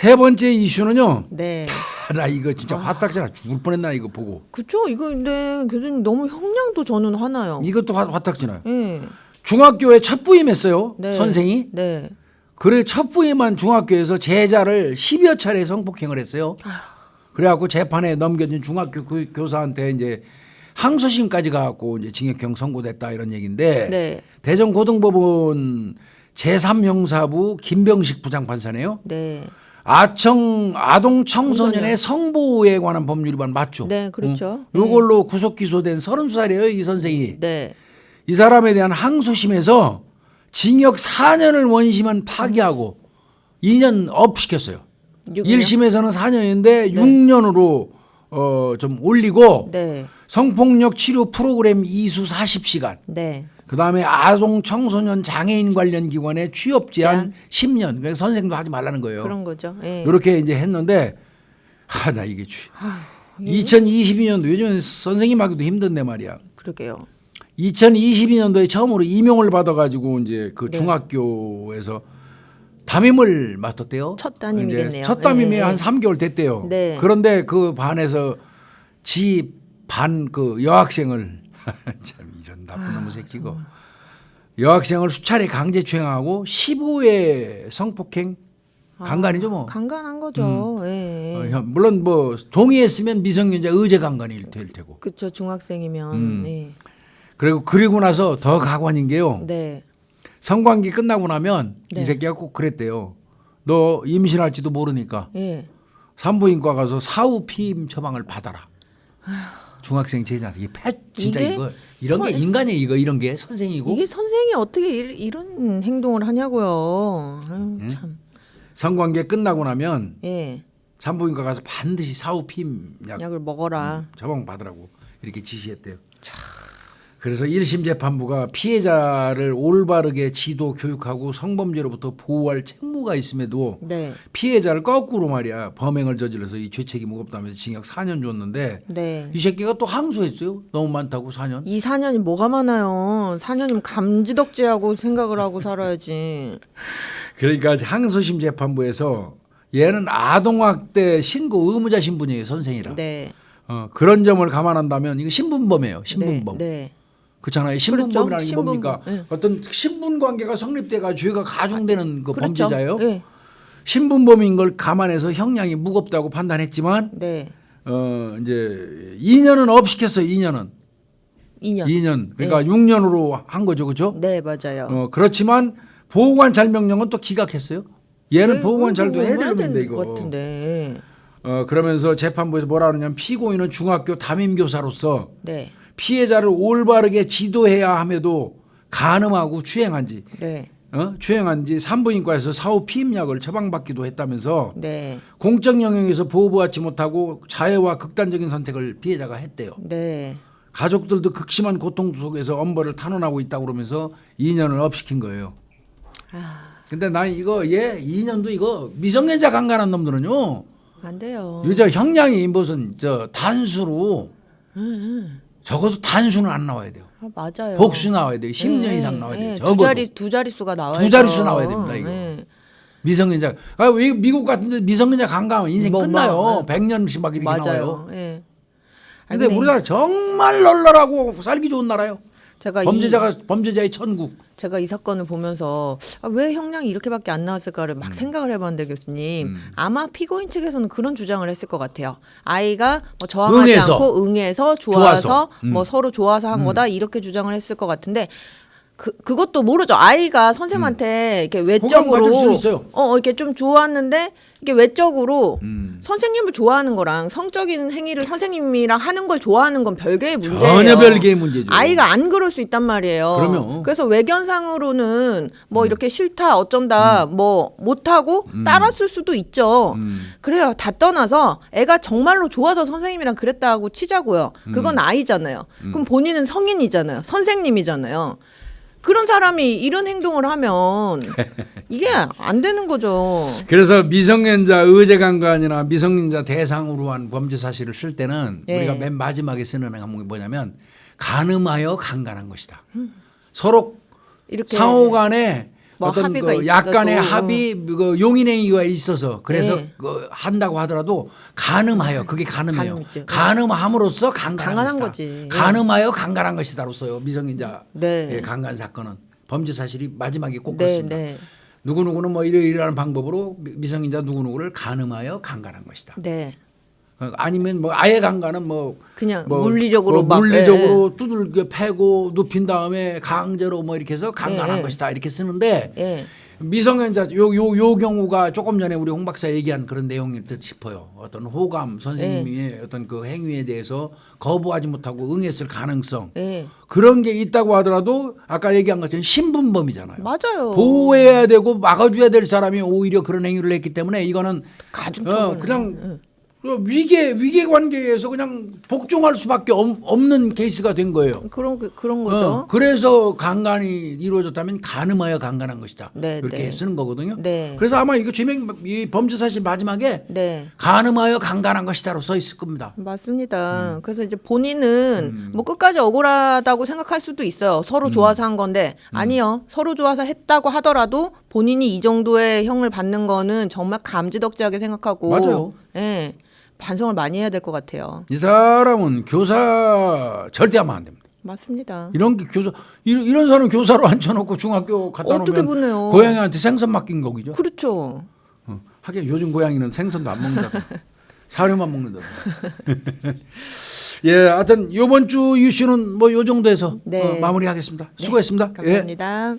세 번째 이슈는요. 네. 나 이거 진짜 화딱지나 죽을 뻔했나 이거 보고. 그쵸. 이거 근데 교수님 너무 형량도 저는 화나요. 이것도 화딱지나요. 예. 중학교에 첫 부임했어요. 네. 선생이. 네. 그래 첫 부임한 중학교에서 제자를 10여 차례 성폭행을 했어요. 그래갖고 재판에 넘겨진 중학교 그 교사한테 이제 항소심까지 가갖고 이제 징역형 선고됐다 이런 얘기인데 네. 대전고등법원 제3형사부 김병식 부장판사네요. 네. 아동 청소년의 성보호에 관한 법률 위반 맞죠? 네, 그렇죠. 요걸로 구속 기소된 32살이에요, 이 선생이. 네. 이 사람에 대한 항소심에서 징역 4년을 원심한 파기하고 2년 업 시켰어요. 1심에서는 4년인데 6년으로 좀 올리고 네. 성폭력 치료 프로그램 이수 40시간. 네. 그다음에 아동 청소년 장애인 관련 기관에 취업 제한 10년. 그러니까 선생도 하지 말라는 거예요. 그런 거죠. 예. 이렇게 이제 했는데 나 이게 2022년도 요즘 선생님하기도 힘든데 말이야. 그러게요. 2022년도에 처음으로 임용을 받아가지고 이제 그 네. 중학교에서 담임을 맡았대요. 첫 담임이겠네요. 첫 담임이 네. 한 3개월 됐대요. 네. 그런데 그 반에서 지 반 그 여학생을 참 이런 나쁜 놈의 새끼고 여학생을 수차례 강제추행하고 15회 성폭행 강간이죠 뭐. 강간한 거죠. 예. 물론 뭐 동의했으면 미성년자 의제 강간이 될 테고. 그렇죠. 중학생이면. 네. 그리고 나서 더 가관인 게요. 네. 성관계 끝나고 나면 네. 이 새끼가 꼭 그랬대요. 너 임신할지도 모르니까 예. 산부인과 가서 사후 피임 처방을 받아라. 중학생 제자한테 이 진짜 이게 이거 이런 게 인간이에요. 이런 게 선생이고. 이게 선생이 어떻게 이런 행동을 하냐고요. 아유, 참. 성관계 끝나고 나면 예. 산부인과 가서 반드시 사후 피임 약을 먹어라. 처방 받으라고 이렇게 지시했대요. 그래서 1심 재판부가 피해자를 올바르게 지도 교육하고 성범죄로부터 보호할 책무가 있음에도 네. 피해자를 거꾸로 말이야 범행을 저질러서 이 죄책이 무겁다면서 징역 4년 줬는데 네. 이 새끼가 또 항소했어요. 너무 많다고 4년. 이 4년이 뭐가 많아요. 4년이면 감지덕지하고 생각을 하고 살아야지. 그러니까 항소심 재판부에서 얘는 아동학대 신고 의무자 신분이에요. 선생이라. 네. 그런 점을 감안한다면 이거 신분범이에요. 신분범. 네. 네. 그렇잖아요. 신분범이라는 게 신분범. 뭡니까? 네. 어떤 신분 관계가 성립돼가 죄가 가중되는 그 그렇죠. 범죄자예요. 네. 신분범인 걸 감안해서 형량이 무겁다고 판단했지만 네. 이제 2년은 업시켰어요. 2년은. 2년. 그러니까 네. 6년으로 한 거죠. 그렇죠? 네, 맞아요. 그렇지만 보호관찰 명령은 또 기각했어요. 얘는 네, 보호관찰도 해야 얼마나 되는데 되는 것 이거. 같은데. 그러면서 재판부에서 뭐라 그러냐면 피고인은 중학교 담임교사로서 네. 피해자를 올바르게 지도해야 함에도 간음하고 추행한 지 산부인과에서 사후 피임약을 처방받기도 했다면서 네. 공적 영역에서 보호받지 못하고 자해와 극단적인 선택을 피해자가 했대요. 네. 가족들도 극심한 고통 속에서 엄벌을 탄원하고 있다고 그러면서 2년을 업시킨 거예요. 근데 나 이거 2년도 이거 미성년자 강간한 놈들은요. 안 돼요. 유저 형량이 무슨 단수로 적어도 단수는 안 나와야 돼요. 맞아요. 복수 나와야 돼요. 10년 네, 이상 나와야 돼요. 네, 적어도. 두 자릿수가 나와야 두 자릿수 나와야 됩니다, 이거. 네. 미성년자. 왜 미국 같은 데 미성년자 강간하면 인생 끝나요. 100년씩 막 이렇게 나와요. 맞아요. 예. 근데 우리나라 정말 널널하고 살기 좋은 나라예요. 제가 범죄자의 천국. 제가 이 사건을 보면서 왜 형량이 이렇게밖에 안 나왔을까를 막 생각을 해봤는데 교수님 아마 피고인 측에서는 그런 주장을 했을 것 같아요. 아이가 뭐 저항하지 응해서. 않고 응해서 좋아서 음. 뭐 서로 좋아서 한 거다 이렇게 주장을 했을 것 같은데 그것도 모르죠. 아이가 선생님한테 이렇게 외적으로 가질 수 있어요. 이렇게 좀 좋았는데 이게 외적으로 선생님을 좋아하는 거랑 성적인 행위를 선생님이랑 하는 걸 좋아하는 건 별개의 문제예요. 전혀 별개의 문제죠. 아이가 안 그럴 수 있단 말이에요. 그러면. 그래서 외견상으로는 뭐 이렇게 싫다 어쩐다 뭐 못하고 따랐을 수도 있죠. 그래요. 다 떠나서 애가 정말로 좋아서 선생님이랑 그랬다고 치자고요. 그건 아이잖아요. 그럼 본인은 성인이잖아요. 선생님이잖아요. 그런 사람이 이런 행동을 하면 이게 안 되는 거죠. 그래서 미성년자 의제 강간이나 미성년자 대상으로 한 범죄 사실을 쓸 때는 네. 우리가 맨 마지막에 쓰는 항목이 뭐냐면 간음하여 강간한 것이다. 서로 이렇게 상호간에 뭐 어떤 합의가 그 있어도 약간의 합의 그 용인행위가 있어서 그래서 네. 그 한다고 하더라도 간음하여 그게 간음이에요. 간음이죠. 간음함으로써 강간한 강간한 것이다. 거지. 간음하여 강간한 것이다로써요. 미성년자 네. 예, 강간 사건은 범죄 사실이 마지막에 꼭 네, 그렇습니다. 네. 누구누구는 뭐 이러이러한 방법으로 미성년자 누구누구를 간음하여 강간한 것이다. 네. 아니면 뭐 아예 강간은 뭐 그냥 뭐 물리적으로 뭐 막 물리적으로 두들겨 패고 눕힌 다음에 강제로 뭐 이렇게 해서 강간한 예. 것이다 이렇게 쓰는데 예. 미성년자 요 경우가 조금 전에 우리 홍 박사 얘기한 그런 내용일 듯 싶어요. 어떤 호감 선생님의 어떤 그 행위에 대해서 거부하지 못하고 응했을 가능성 예. 그런 게 있다고 하더라도 아까 얘기한 것처럼 신분범이잖아요. 맞아요. 보호해야 되고 막아줘야 될 사람이 오히려 그런 행위를 했기 때문에 이거는 가중처벌. 그냥 위계 관계에서 그냥 복종할 수밖에 없는 케이스가 된 거예요. 그런 거죠. 그래서 강간이 이루어졌다면 간음하여 강간한 것이다. 네, 이렇게 네. 쓰는 거거든요. 네. 그래서 아마 이거 이 범죄 사실 마지막에 네. 간음하여 강간한 것이다로 써 있을 겁니다. 맞습니다. 그래서 이제 본인은 뭐 끝까지 억울하다고 생각할 수도 있어요. 서로 좋아서 한 건데 아니요. 서로 좋아서 했다고 하더라도 본인이 이 정도의 형을 받는 거는 정말 감지덕지하게 생각하고 맞아요. 예. 반성을 많이 해야 될 것 같아요. 이 사람은 교사 절대 하면 안 됩니다. 맞습니다. 이런 게 이런 사람 교사로 앉혀놓고 중학교 갖다 어떻게 놓으면 보내요? 고양이한테 생선 맡긴 거죠. 그렇죠. 하긴 요즘 고양이는 생선도 안 먹는다. 사료만 먹는다. 예, 하여튼 이번 주 이슈는 뭐 요 정도에서 네. 마무리하겠습니다. 수고했습니다. 감사합니다.